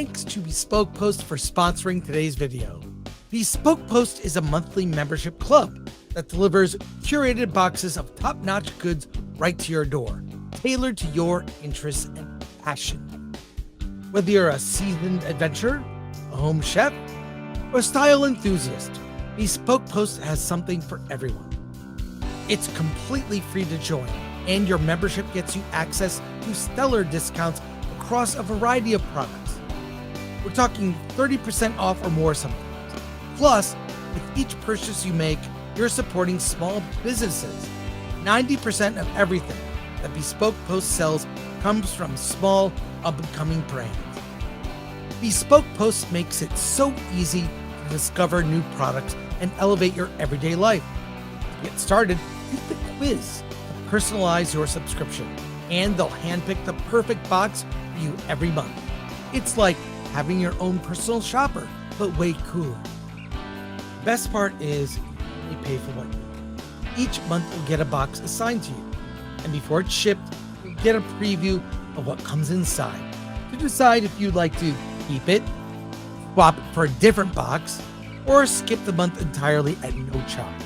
thanks to Bespoke Post for sponsoring today's video. Bespoke Post is a monthly membership club that delivers curated boxes of top-notch goods right to your door, tailored to your interests and passion. Whether you're a seasoned adventurer, a home chef, or a style enthusiast, Bespoke Post has something for everyone. It's completely free to join, and your membership gets you access to stellar discounts across a variety of products. We're talking 30% off or more sometimes. Plus, with each purchase you make, you're supporting small businesses. 90% of everything that Bespoke Post sells comes from small, up-and-coming brands. Bespoke Post makes it so easy to discover new products and elevate your everyday life. To get started, take the quiz to personalize your subscription, and they'll handpick the perfect box for you every month. It's like having your own personal shopper, but way cooler. The best part is you only pay for what you need. Each month you'll get a box assigned to you, and before it's shipped, you'll get a preview of what comes inside to decide if you'd like to keep it, swap it for a different box, or skip the month entirely at no charge.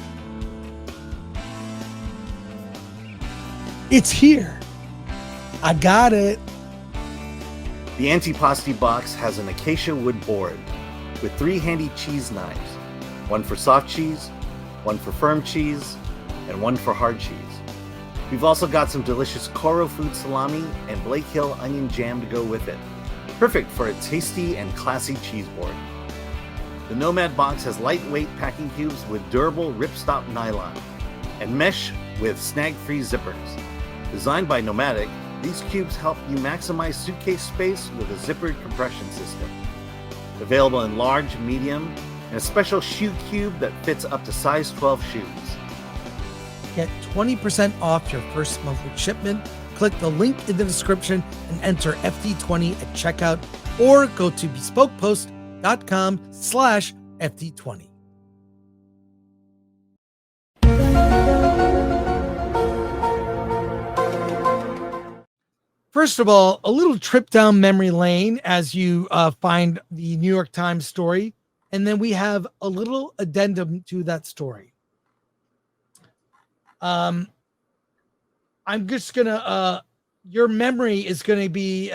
It's here. I got it. The antipasti box has an acacia wood board with 3 handy cheese knives, one for soft cheese, one for firm cheese, and one for hard cheese. We've also got some delicious Coro food salami and Blake Hill onion jam to go with it. Perfect for a tasty and classy cheese board. The Nomad box has lightweight packing cubes with durable ripstop nylon and mesh with snag-free zippers. Designed by Nomadic, these cubes help you maximize suitcase space with a zippered compression system. Available in large, medium, and a special shoe cube that fits up to size 12 shoes. Get 20% off your first monthly shipment. Click the link in the description and enter FD20 at checkout, or go to bespokepost.com/FD20. First of all, a little trip down memory lane as you find the New York Times story, and then we have a little addendum to that story. I'm just gonna your memory is gonna be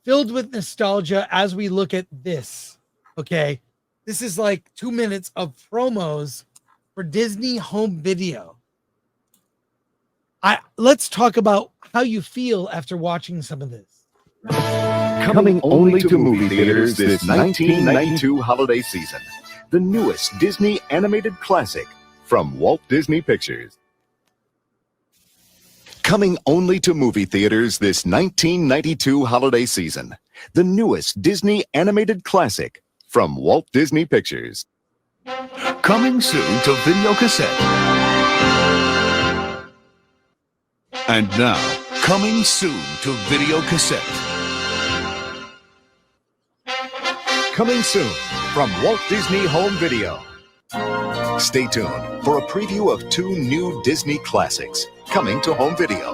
filled with nostalgia as we look at this. Okay, this is like 2 minutes of promos for Disney Home Video. Let's talk about how you feel after watching some of this. Coming only to movie theaters this 1992 holiday season, the newest Disney animated classic from Walt Disney Pictures. Coming only to movie theaters this 1992 holiday season, the newest Disney animated classic from Walt Disney Pictures. Coming soon to video cassette. And now, coming soon to video cassette. Coming soon from Walt Disney Home Video. Stay tuned for a preview of 2 new Disney classics coming to home video.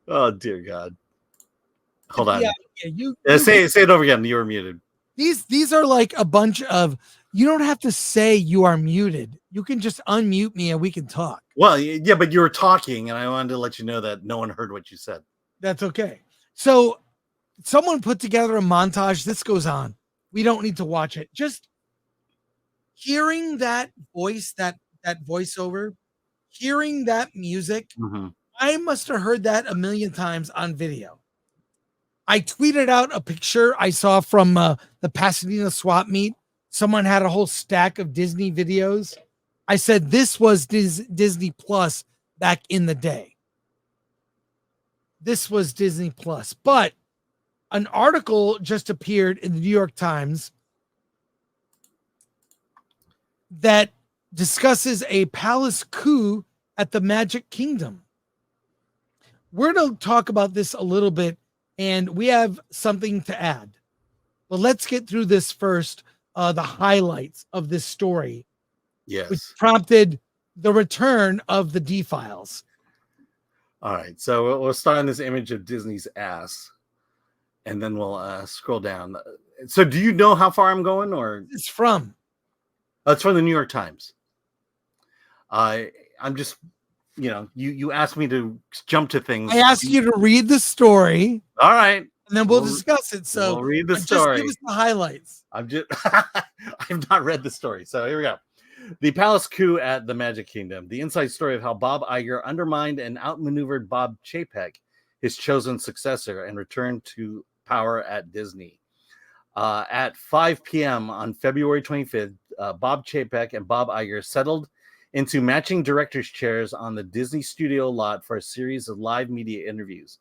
Oh, dear God. Hold on. You say it over again. You were muted. These are like a bunch of, you don't have to say you are muted. You can just unmute me and we can talk. Well, yeah, but you were talking, and I wanted to let you know that no one heard what you said. That's okay. So someone put together a montage. This goes on. We don't need to watch it. Just hearing that voice, that voiceover, hearing that music, I must have heard that a million times on video. I tweeted out a picture I saw from the Pasadena swap meet. Someone had a whole stack of Disney videos. I said this was Disney Plus back in the day. This was Disney Plus. But an article just appeared in the New York Times that discusses a palace coup at the Magic Kingdom. We're going to talk about this a little bit, and we have something to add. But let's get through this first, the highlights of this story. Yes. Which prompted the return of the D-Files. All right. So we'll start on this image of Disney's ass. and then we'll scroll down. So do you know how far I'm going, or It's from? it's from the New York Times. I'm just, you asked me to jump to things. I asked you to read the story. All right. And then we'll discuss it. So we'll read the just story. give us the highlights. I've not read the story. So here we go. The Palace Coup at the Magic Kingdom. The inside story of how Bob Iger undermined and outmaneuvered Bob Chapek, his chosen successor, and returned to power at Disney. At 5 p.m. on February 25th, Bob Chapek and Bob Iger settled into matching director's chairs on the Disney studio lot for a series of live media interviews.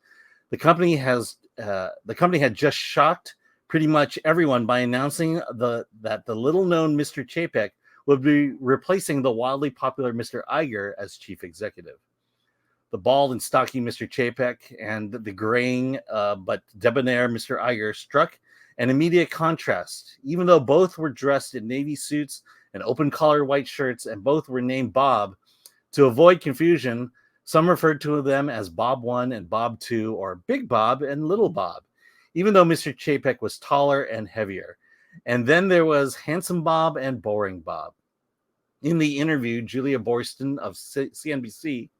The company had just shocked pretty much everyone by announcing that the little-known Mr. Chapek would be replacing the wildly popular Mr. Iger as chief executive. The bald and stocky Mr. Chapek and the graying but debonair Mr. Iger struck an immediate contrast. Even though both were dressed in navy suits and open-collar white shirts, and both were named Bob, to avoid confusion, some referred to them as Bob 1 and Bob 2, or Big Bob and Little Bob, even though Mr. Chapek was taller and heavier. And then there was Handsome Bob and Boring Bob. In the interview, Julia Borston of CNBC,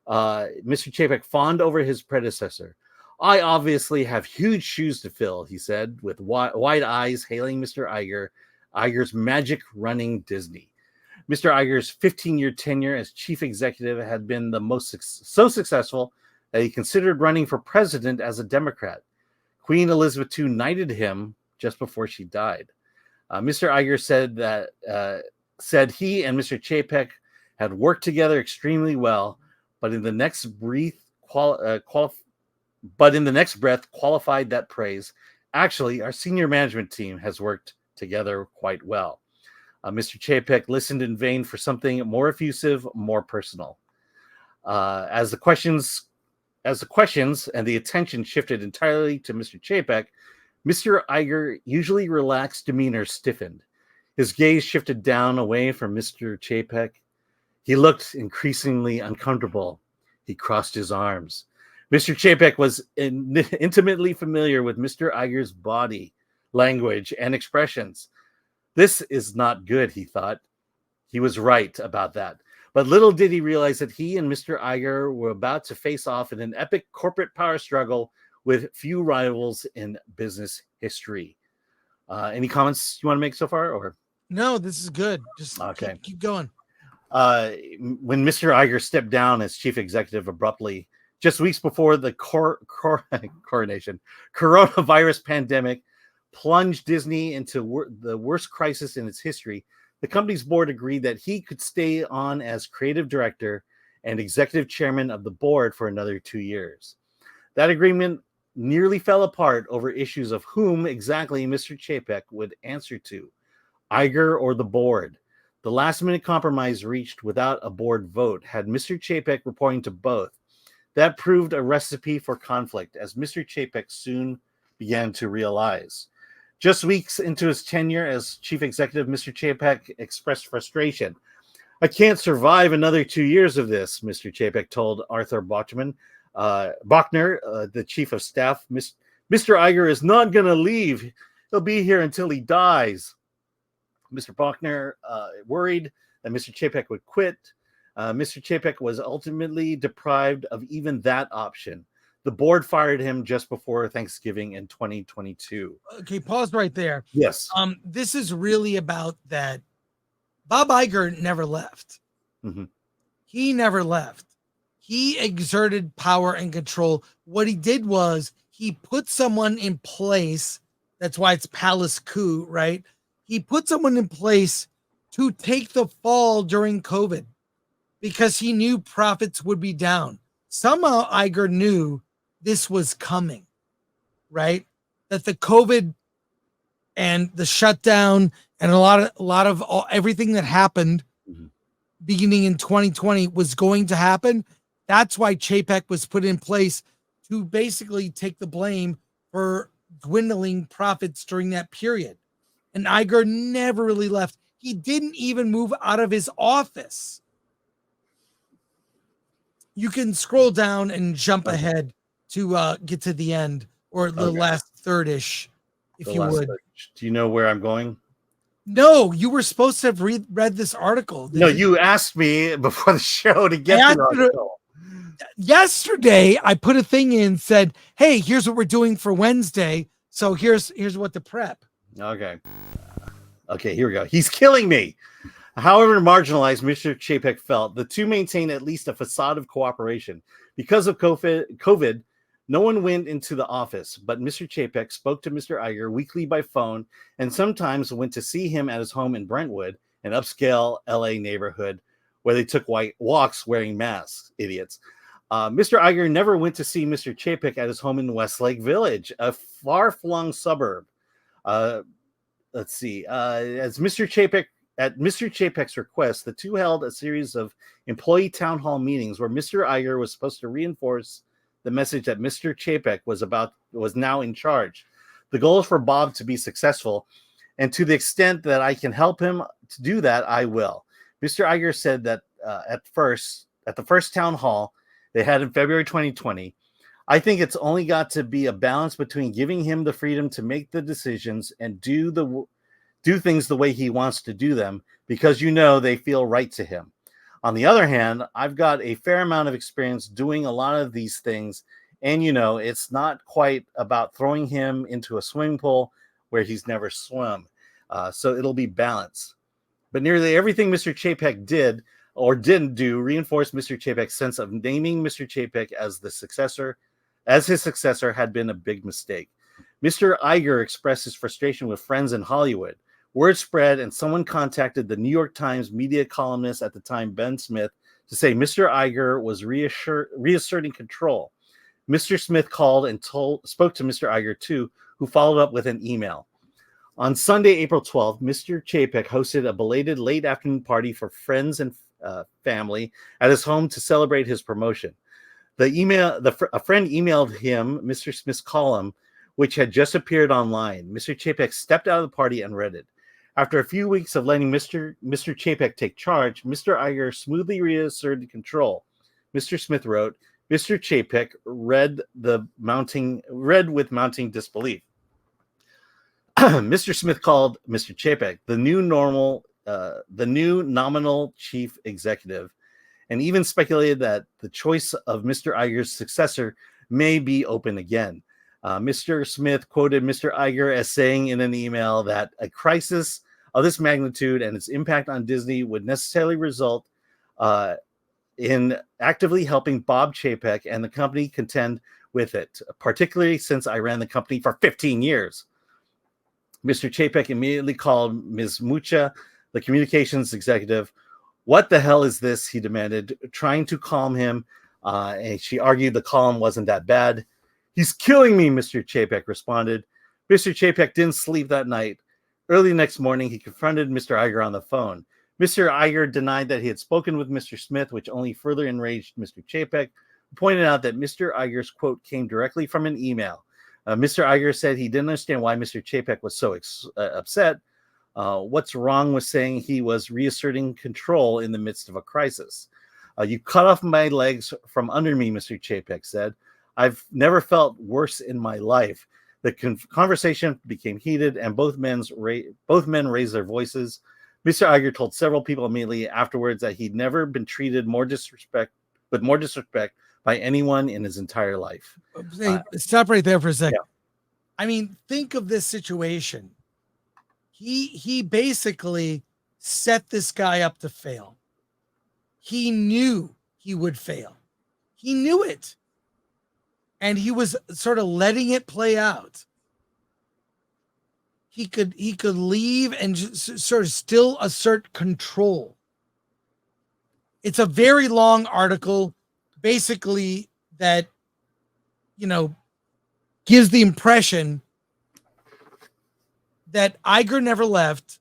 Mr. Chapek fawned over his predecessor. "I obviously have huge shoes to fill," he said, with wide eyes hailing Mr. Iger's magic running Disney. Mr. Iger's 15-year tenure as chief executive had been so successful that he considered running for president as a Democrat. Queen Elizabeth II knighted him just before she died. Mr. Iger said he and Mr. Chapek had worked together extremely well, but in the next breath qualified that praise. "Actually, our senior management team has worked together quite well." Mr. Chapek listened in vain for something more effusive, more personal. As the questions and the attention shifted entirely to Mr. Chapek, Mr. Iger usually relaxed demeanor stiffened. His gaze shifted down away from Mr. Chapek. He looked increasingly uncomfortable. He crossed his arms. Mr. Chapek was intimately familiar with Mr. Iger's body, language, and expressions. This is not good, he thought. He was right about that. But little did he realize that he and Mr. Iger were about to face off in an epic corporate power struggle with few rivals in business history. Any comments you want to make so far? Or no, this is good. Just okay. Keep going. When Mr. Iger stepped down as chief executive abruptly, just weeks before the coronation, coronavirus pandemic plunged Disney into the worst crisis in its history, the company's board agreed that he could stay on as creative director and executive chairman of the board for another 2 years. That agreement nearly fell apart over issues of whom exactly Mr. Chapek would answer to, Iger or the board. The last-minute compromise reached without a board vote had Mr. Chapek reporting to both. That proved a recipe for conflict, as Mr. Chapek soon began to realize. Just weeks into his tenure as chief executive, Mr. Chapek expressed frustration. "I can't survive another 2 years of this," Mr. Chapek told Arthur Bachner, the chief of staff. "Mr. Iger is not going to leave. He'll be here until he dies." Mr. Bachner worried that Mr. Chapek would quit. Mr. Chapek was ultimately deprived of even that option. The board fired him just before Thanksgiving in 2022. Okay, pause right there. Yes. This is really about that. Bob Iger never left. Mm-hmm. He never left. He exerted power and control. What he did was he put someone in place. That's why it's Palace Coup, right? He put someone in place to take the fall during COVID because he knew profits would be down. Somehow Iger knew this was coming, right? That the COVID and the shutdown and a lot of everything that happened beginning in 2020 was going to happen. That's why Chapek was put in place to basically take the blame for dwindling profits during that period. And Iger never really left. He didn't even move out of his office. You can scroll down and jump ahead to get to the end or the last 3rd-ish, if The you last would. page. Do you know where I'm going? No, you were supposed to have read this article. No, you asked me before the show to get the article. Yesterday, I put a thing in, said, "Hey, here's what we're doing for Wednesday. So here's what to prep." Okay. Okay, here we go. He's killing me. However marginalized Mr. Chapek felt, the two maintained at least a facade of cooperation. Because of COVID, no one went into the office, but Mr. Chapek spoke to Mr. Iger weekly by phone and sometimes went to see him at his home in Brentwood, an upscale LA neighborhood where they took white walks wearing masks, idiots. Mr. Iger never went to see Mr. Chapek at his home in Westlake Village, a far-flung suburb. Let's see. At Mr. Chapek's request, the two held a series of employee town hall meetings where Mr. Iger was supposed to reinforce the message that Mr. Chapek was now in charge. The goal is for Bob to be successful, and to the extent that I can help him to do that, I will. Mr. Iger said that at the first town hall they had in February 2020, I think it's only got to be a balance between giving him the freedom to make the decisions and do things the way he wants to do them, because they feel right to him. On the other hand, I've got a fair amount of experience doing a lot of these things, and it's not quite about throwing him into a swimming pool where he's never swum. So it'll be balanced. But nearly everything Mr. Chapek did or didn't do reinforced Mr. Chapek's sense of naming Mr. Chapek as his successor had been a big mistake. Mr. Iger expressed his frustration with friends in Hollywood. Word spread, and someone contacted the New York Times media columnist at the time, Ben Smith, to say Mr. Iger was reasserting control. Mr. Smith called and spoke to Mr. Iger too, who followed up with an email. On Sunday, April 12th, Mr. Chapek hosted a belated late afternoon party for friends and family at his home to celebrate his promotion. A friend emailed him Mr. Smith's column, which had just appeared online. Mr. Chapek stepped out of the party and read it. After a few weeks of letting Mr. Chapek take charge, Mr. Iger smoothly reasserted control. Mr. Smith wrote, Mr. Chapek read with mounting disbelief. Mr. Smith called Mr. Chapek the new nominal chief executive, and even speculated that the choice of Mr. Iger's successor may be open again. Mr. Smith quoted Mr. Iger as saying in an email that a crisis of this magnitude and its impact on Disney would necessarily result in actively helping Bob Chapek and the company contend with it, particularly since I ran the company for 15 years. Mr. Chapek immediately called Ms. Mucha, the communications executive. What the hell is this? He demanded, trying to calm him. And she argued the column wasn't that bad. He's killing me, Mr. Chapek responded. Mr. Chapek didn't sleep that night. Early next morning, he confronted Mr. Iger on the phone. Mr. Iger denied that he had spoken with Mr. Smith, which only further enraged Mr. Chapek, who pointed out that Mr. Iger's quote came directly from an email. Mr. Iger said he didn't understand why Mr. Chapek was so upset. What's wrong with saying he was reasserting control in the midst of a crisis? You cut off my legs from under me, Mr. Chapek said. I've never felt worse in my life. The conversation became heated, and both men raised their voices. Mr. Iger told several people immediately afterwards that he'd never been treated more disrespect by anyone in his entire life. Stop right there for a second. Yeah. I mean, think of this situation. He basically set this guy up to fail. He knew he would fail. He knew it. And he was sort of letting it play out. He could leave and just sort of still assert control. It's a very long article, basically, that, gives the impression that Iger never left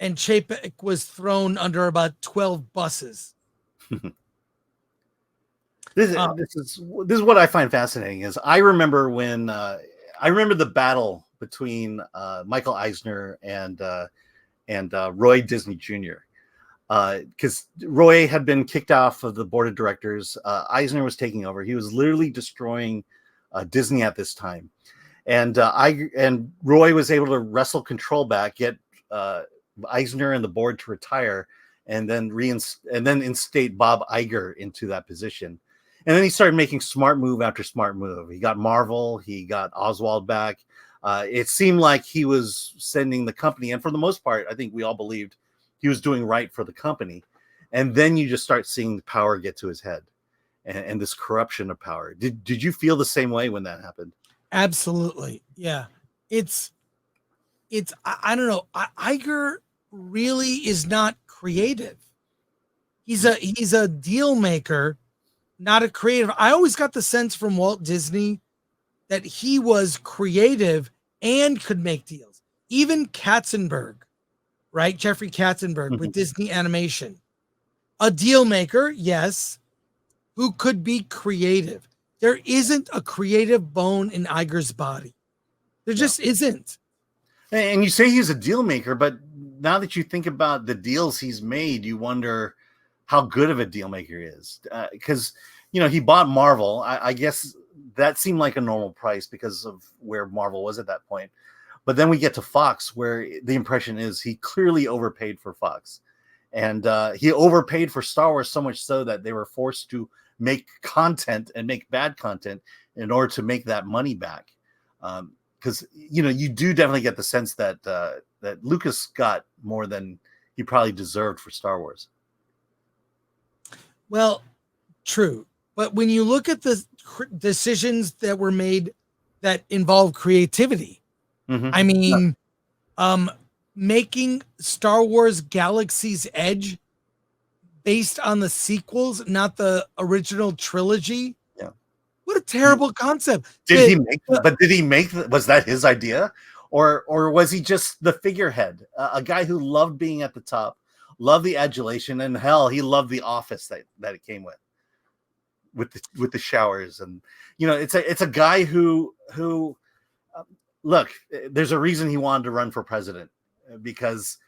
and Chapek was thrown under about 12 buses. This is what I find fascinating. Is I remember when the battle between Michael Eisner and Roy Disney Jr. Because Roy had been kicked off of the board of directors. Eisner was taking over. He was literally destroying Disney at this time. and Roy was able to wrestle control back, get Eisner and the board to retire, and then instate Bob Iger into that position. And then he started making smart move after smart move. He got Marvel, he got Oswald back. It seemed like he was sending the company, and for the most part, I think we all believed he was doing right for the company. And then you just start seeing the power get to his head, and this corruption of power. Did you feel the same way when that happened? Absolutely. Yeah. It's I don't know. Iger really is not creative. He's a deal maker, not a creative. I always got the sense from Walt Disney that he was creative and could make deals. Even Katzenberg, right? Jeffrey Katzenberg with Disney Animation. A deal maker, yes, who could be creative. There isn't a creative bone in Iger's body. There just isn't. And you say he's a deal maker, but now that you think about the deals he's made, you wonder how good of a deal maker he is. Because, he bought Marvel. I guess that seemed like a normal price because of where Marvel was at that point. But then we get to Fox, where the impression is he clearly overpaid for Fox. And he overpaid for Star Wars so much so that they were forced to make content and make bad content in order to make that money back. Because, you do definitely get the sense that that Lucas got more than he probably deserved for Star Wars. Well, true. But when you look at the decisions that were made that involve creativity, I mean, making Star Wars Galaxy's Edge based on the sequels, not the original trilogy. Yeah. What a terrible concept. Did he make, was that his idea? Or was he just the figurehead, a guy who loved being at the top, loved the adulation, and hell, he loved the office that it came with the showers. And, it's a guy who look, there's a reason he wanted to run for president, because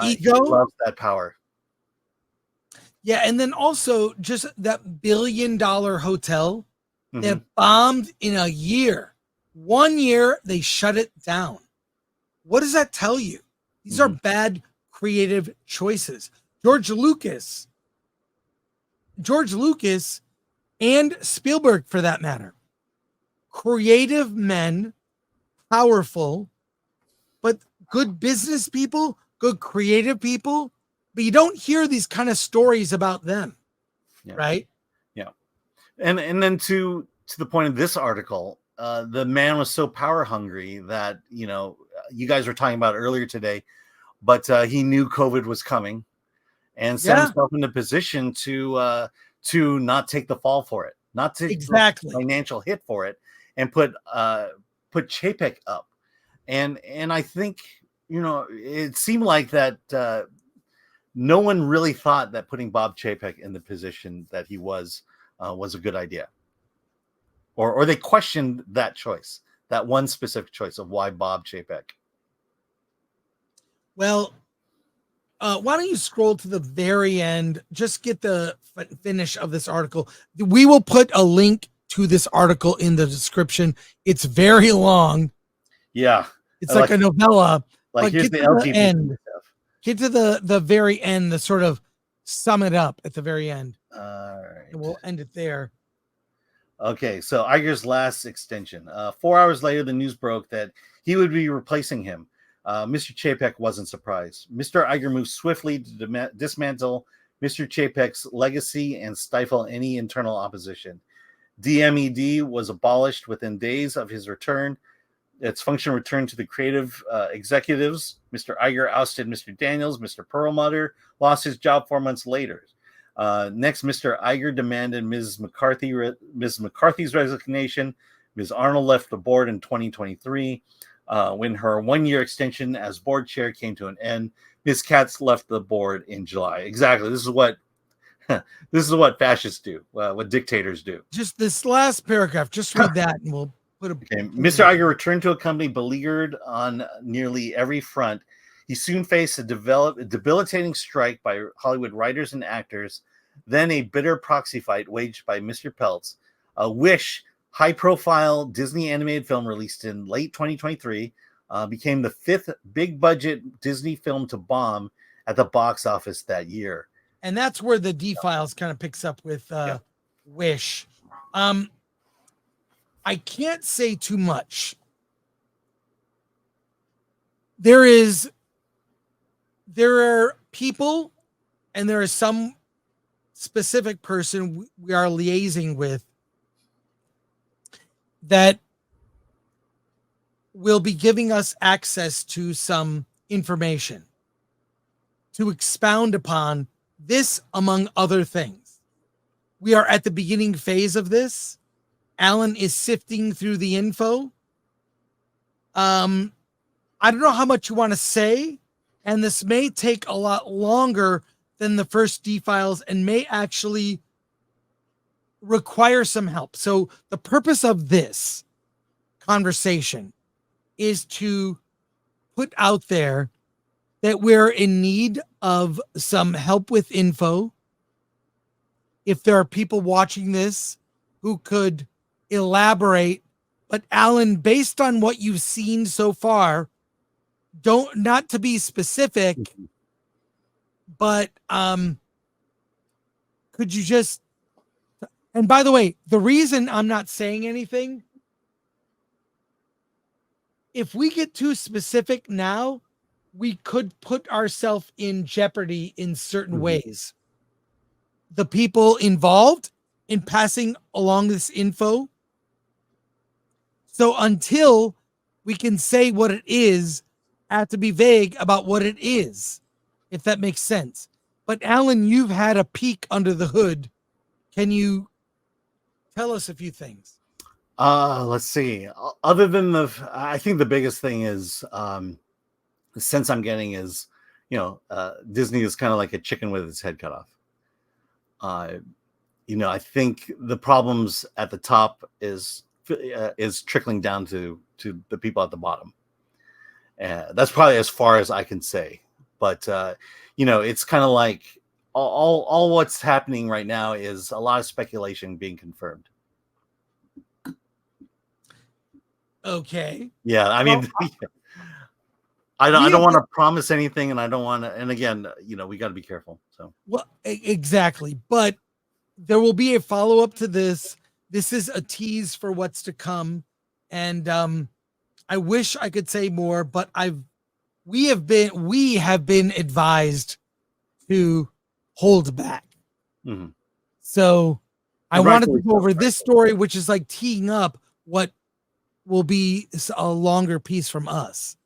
he loves that power. Yeah, and then also just that $1 billion hotel that bombed in a year. 1 year, they shut it down. What does that tell you? These are bad creative choices. George Lucas and Spielberg, for that matter, creative men, powerful, but good business people, good creative people, but you don't hear these kind of stories about them, right? Yeah. And then to the point of this article, the man was so power hungry that, you guys were talking about earlier today, but he knew COVID was coming and set himself in a position to not take the fall for it, not take the financial hit for it, and put Chapek up. And I think, it seemed like that no one really thought that putting Bob Chapek in the position that he was a good idea. Or they questioned that choice, that one specific choice of why Bob Chapek. Well, why don't you scroll to the very end? Just get the finish of this article. We will put a link to this article in the description. It's very long. Yeah. It's like a novella. Like, here's the LGBT stuff. Get to the very end, to sort of sum it up at the very end. All right. And we'll end it there. Okay, so Iger's last extension. 4 hours later, the news broke that he would be replacing him. Mr. Chapek wasn't surprised. Mr. Iger moved swiftly to dismantle Mr. Chapek's legacy and stifle any internal opposition. DMED was abolished within days of his return. Its function returned to the creative executives. Mr. Iger ousted Mr. Daniels. Mr. Perlmutter lost his job 4 months later. Next, Mr. Iger demanded Ms. McCarthy's resignation. Ms. Arnold left the board in 2023. When her 1 year extension as board chair came to an end, Ms. Katz left the board in July. Exactly. This is what fascists do, what dictators do. Just this last paragraph, just read that and we'll put a... Okay. Mr. Iger returned to a company beleaguered on nearly every front. He soon faced a debilitating strike by Hollywood writers and actors, then a bitter proxy fight waged by Mr. Peltz, a wish high-profile Disney animated film released in late 2023, became the 5th big-budget Disney film to bomb at the box office that year. And that's where the D-Files kind of picks up with Wish. I can't say too much. There are people, and there is some specific person we are liaising with that will be giving us access to some information to expound upon this, among other things. We are at the beginning phase of this. Alan is sifting through the info. I don't know how much you want to say, and this may take a lot longer than the first D-Files and may actually require some help. So the purpose of this conversation is to put out there that we're in need of some help with info. If there are people watching this who could elaborate, but Alan, based on what you've seen so far, not to be specific, but could you just, and by the way, the reason I'm not saying anything, if we get too specific now, we could put ourselves in jeopardy in certain ways. The people involved in passing along this info. So until we can say what it is, I have to be vague about what it is, if that makes sense. But Alan, you've had a peek under the hood. Can you tell us a few things? Let's see. Other than I think the biggest thing is, the sense I'm getting is, Disney is kind of like a chicken with its head cut off. I think the problems at the top is trickling down to the people at the bottom. That's probably as far as I can say. But it's kind of like all what's happening right now is a lot of speculation being confirmed. Okay. Yeah, I mean, I don't want to promise anything, and I don't want to. And again, we got to be careful. So, well, exactly. But there will be a follow up to this. This is a tease for what's to come, and I wish I could say more, but we have been advised to hold back. Mm-hmm. So I wanted to go over this story, which is like teeing up what will be a longer piece from us.